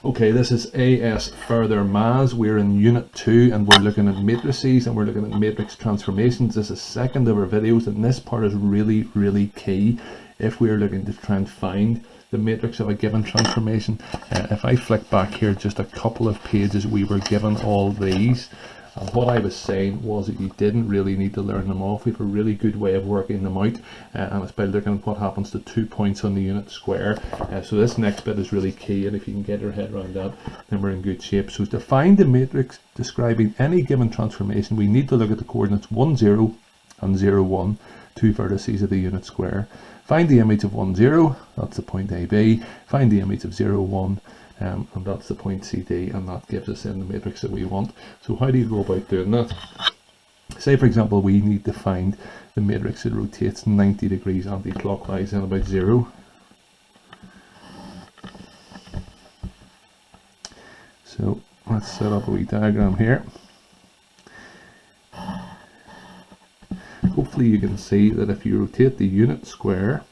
Okay, this is ASFurther Maths. We're in Unit 2 and we're looking at matrices and we're looking at matrix transformations. This is second of our videos, and this part is really key if we're looking to try and find the matrix of a given transformation. If I flick back here just a couple of pages, we were given all these. And what I was saying was that you didn't really need to learn them off. We have a really good way of working them out, and it's by looking at what happens to 2 points on the unit square. So this next bit is really key, and if you can get your head around that, then we're in good shape. So to find the matrix describing any given transformation, we need to look at the coordinates 1, 0 and 0, 1, two vertices of the unit square. Find the image of 1, 0, that's the point AB. Find the image of 0, 1, and that's the point CD, and that gives us in the matrix that we want. So how do you go about doing that? Say for example we need to find the matrix that rotates 90 degrees anti-clockwise and about 0. So let's set up a wee diagram here. Hopefully you can see that if you rotate the unit square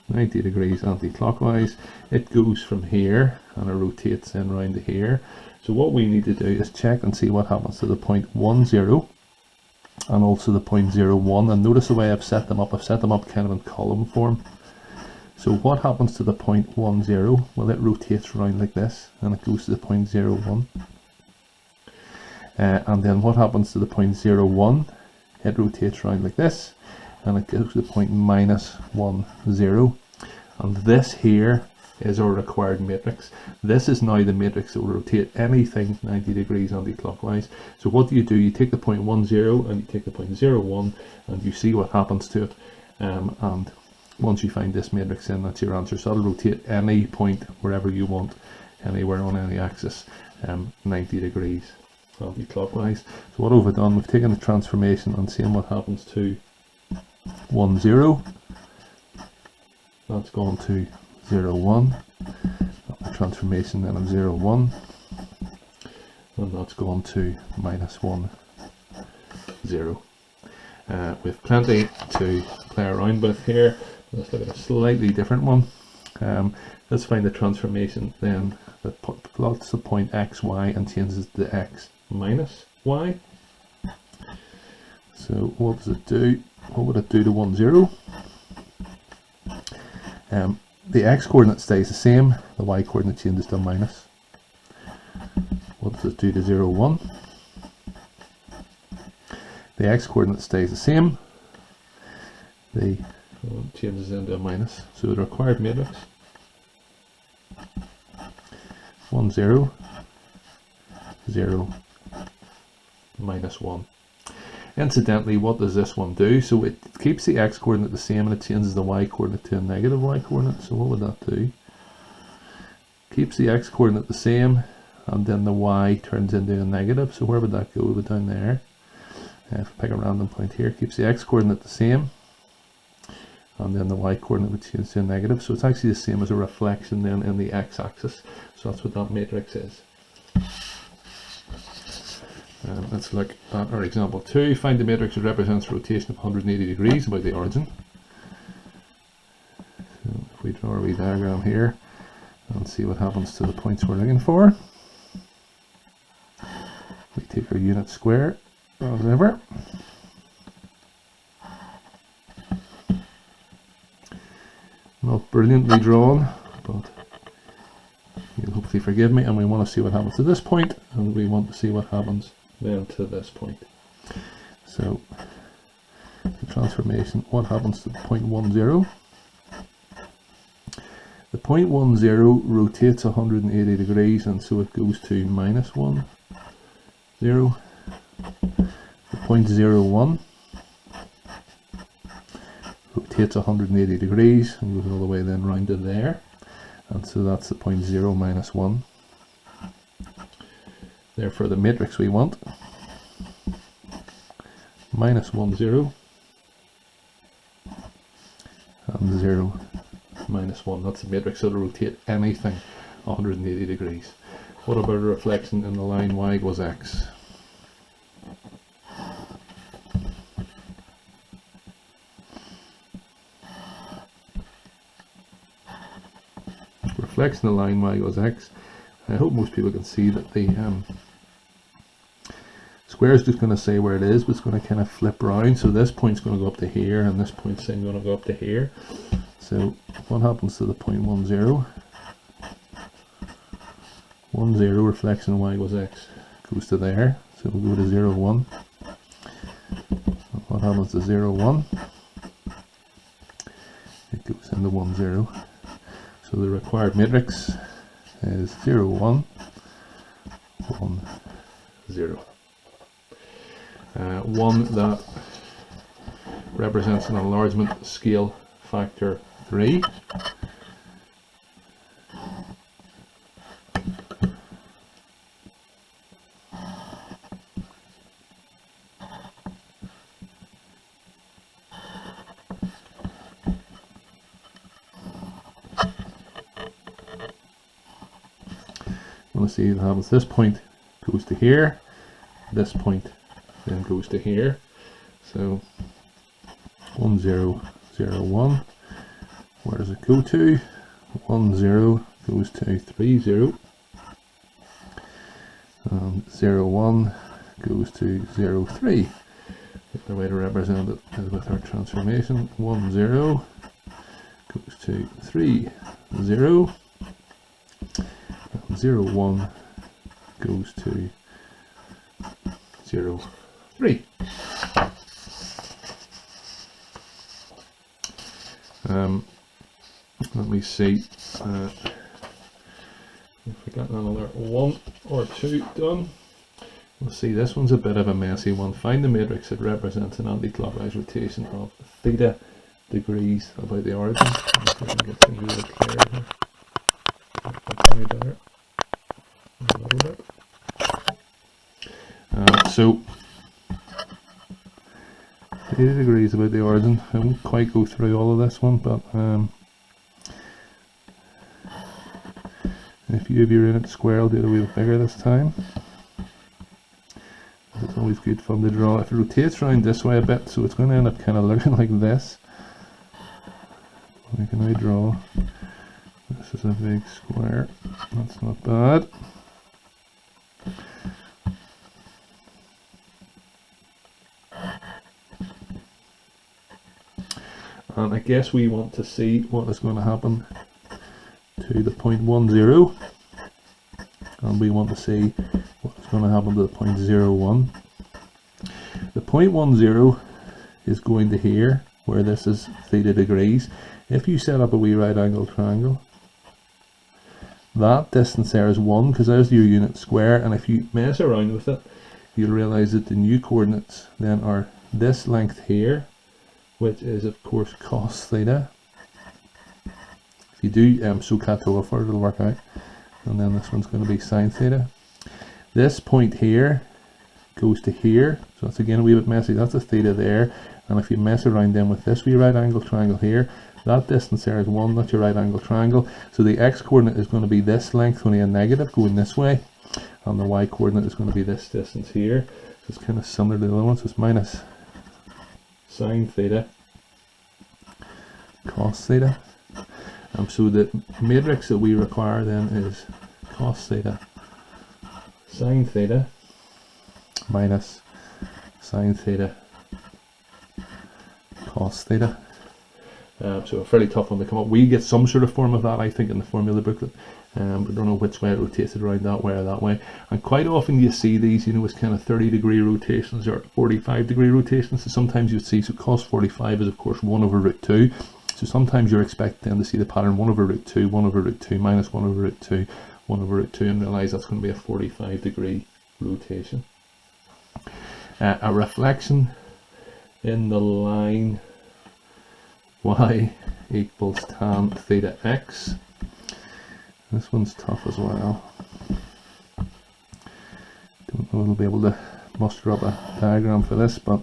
90 degrees anti-clockwise, it goes from here and it rotates in round to here. So what we need to do is check and see what happens to the point 1, 0 and also the point 0, 1, and notice the way I've set them up kind of in column form. So what happens to the point 1, 0? Well, it rotates around like this and it goes to the point 0, 1. And then what happens to the point 0, 1? It rotates around like this and it goes to the point -1, 0. And this here is our required matrix. This is now the matrix that will rotate anything 90 degrees anti-clockwise. So what do? You take the point 1, 0 and you take the point 0, 1 and you see what happens to it. And once you find this matrix in, that's your answer. So that'll rotate any point wherever you want, anywhere on any axis, 90 degrees anti-clockwise. So what have we done? We've taken the transformation and seen what happens to 1, 0. That's gone to 0, 1. The transformation then of 0, 1. And that's gone to -1, 0. We've plenty to play around with here. Let's look at a slightly different one. Let's find the transformation then that plots the point x, y and changes to x minus y. So what does it do? What would it do to 1, 0? The x coordinate stays the same, the y coordinate changes to minus. What does it do to 0, 1? The x coordinate stays the same, the changes into a minus. So the required matrix 1, 0, 0, -1. Incidentally, what does this one do? So it keeps the x coordinate the same and it changes the y coordinate to a negative y coordinate. So what would that do? Keeps the x coordinate the same and then the y turns into a negative. So where would that go? It would down there. If I pick a random point here, keeps the x coordinate the same and then the y coordinate would change to a negative. So it's actually the same as a reflection then in the x axis. So that's what that matrix is. Let's look at our example 2. Find the matrix that represents rotation of 180 degrees about the origin. So if we draw a wee diagram here and see what happens to the points we're looking for. We take our unit square as ever. Not brilliantly drawn, but you'll hopefully forgive me, and we want to see what happens to this point and we want to see what happens then to this point. So the transformation, what happens to the point 1, 0? The point 1, 0 rotates 180 degrees and so it goes to -1, 0. The point 0, 1 rotates 180 degrees and goes all the way then round to there, and so that's the point 0, -1. Therefore the matrix we want, -1, 0 and 0, -1. That's the matrix that will rotate anything 180 degrees. What about a reflection in the line y equals x? reflection of the line y equals x. I hope most people can see that the square is just going to say where it is, but it's going to kind of flip around. So this point's going to go up to here, and this point's then going to go up to here. So what happens to the point 1, 0? 1, 0, reflection of y equals x goes to there. So we'll go to 0, 1. And what happens to 0, 1? It goes into 1, 0. So the required matrix is 0, 1, 1, 0. One that represents an enlargement scale factor 3. Want to see what happens. This point goes to here, this point then goes to here. So 1, 0, 0, 1. Where does it go to? 1, 0 goes to 3, 0. And 0, 1 goes to 0, 3. The way to represent it is with our transformation. 1, 0 goes to 3, 0. 0, 1 goes to 0, 3. Let me see if we got another 1 or 2 done. We'll see, this one's a bit of a messy one. Find the matrix that represents an anti-clockwise rotation of theta degrees about the origin. Let's see if I can get things really clear here. That's better. A little bit. So 80 degrees about the origin. I won't quite go through all of this one, but if you have your unit square, I'll do it a wee bit bigger this time. It's always good fun to draw. If it rotates around this way a bit, so it's going to end up kind of looking like this. We can now draw. This is a big square. That's not bad. And I guess we want to see what is going to happen to the point 1, 0. And we want to see what is going to happen to the point 0, 1. The point 1, 0 is going to here, where this is theta degrees. If you set up a wee right angle triangle, that distance there is 1, because there's your unit square, and if you mess around with it, you'll realize that the new coordinates then are this length here, which is of course cos theta. If you do SOHCAHTOA over it, it'll work out. And then this one's going to be sine theta. This point here goes to here, so that's again a wee bit messy. That's a theta there, and if you mess around then with this wee right angle triangle here, that distance there is 1, that's your right angle triangle. So the x coordinate is going to be this length, only a negative going this way, and the y coordinate is going to be this distance here. So it's kind of similar to the other one, so it's minus sine theta cos theta. So the matrix that we require then is cos theta sine theta minus sine theta cos theta. So a fairly tough one to come up. We get some sort of form of that, I think, in the formula booklet. We don't know which way it rotates it, around that way or that way. And quite often you see these, you know, as kind of 30-degree rotations or 45-degree rotations. So sometimes you'd see, so cos 45 is of course 1 over root 2. So sometimes you're expecting to see the pattern 1 over root 2, 1 over root 2, minus 1 over root 2, 1 over root 2, and realize that's going to be a 45-degree rotation. A reflection in the line y equals tan theta x. This one's tough as well. Don't know if we'll be able to muster up a diagram for this, but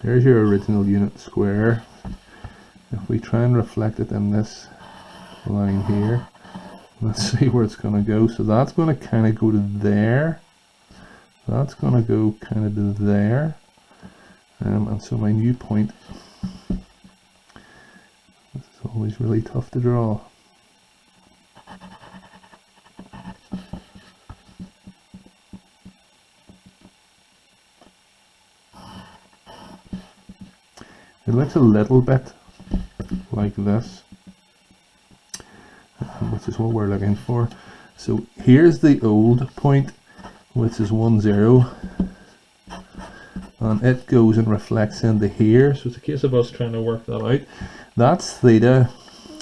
there's your original unit square. If we try and reflect it in this line here, let's see where it's going to go. So that's going to kind of go to there. That's going to go kind of to there. And so my new point always really tough to draw. It looks a little bit like this, which is what we're looking for. So here's the old point, which is 1, 0, and it goes and reflects into here. So it's a case of us trying to work that out. That's theta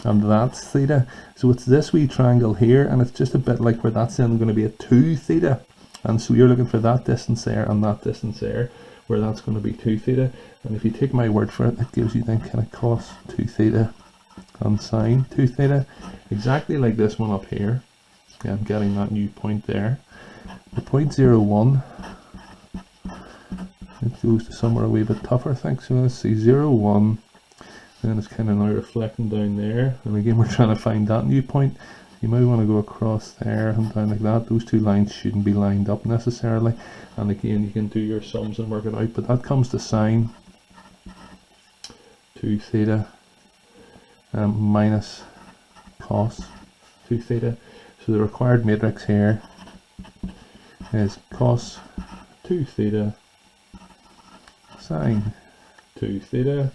and that's theta. So it's this wee triangle here, and it's just a bit like where that's then going to be a 2 theta. And so you're looking for that distance there and that distance there, where that's going to be 2 theta. And if you take my word for it, it gives you then kind of cos 2 theta and sine 2 theta. Exactly like this one up here. Yeah, I'm getting that new point there. The point 0, 1, it goes to somewhere a wee bit tougher, I think. So let's see, 0, 1, and it's kind of now reflecting down there. And again, we're trying to find that new point. You might want to go across there and down like that. Those two lines shouldn't be lined up necessarily. And again, you can do your sums and work it out. But that comes to sine 2 theta minus cos 2 theta. So the required matrix here is cos 2 theta sine 2 theta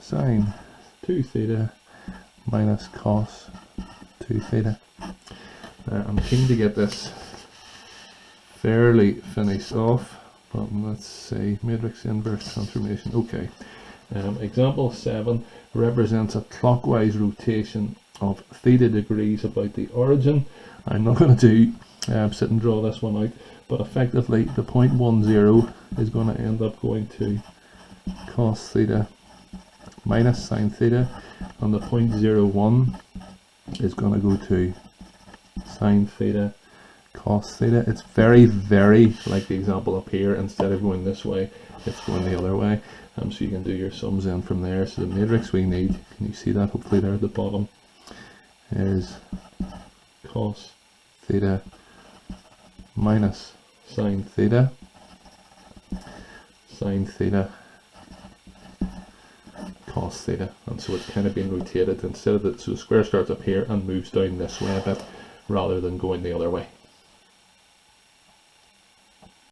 sine 2 theta minus cos 2 theta. I'm keen to get this fairly finished off, but let's see, matrix inverse transformation. Okay, example 7 represents a clockwise rotation of theta degrees about the origin. I'm not going to sit and draw this one out, but effectively the point 1, 0 is going to end up going to cos theta minus sine theta, and the point 0, 1 is going to go to sine theta cos theta. It's very, very like the example up here. Instead of going this way, it's going the other way. So you can do your sums in from there. So the matrix we need, can you see that hopefully there at the bottom, is cos theta minus sine theta cos theta. And so it's kind of being rotated instead of that. So the square starts up here and moves down this way a bit rather than going the other way.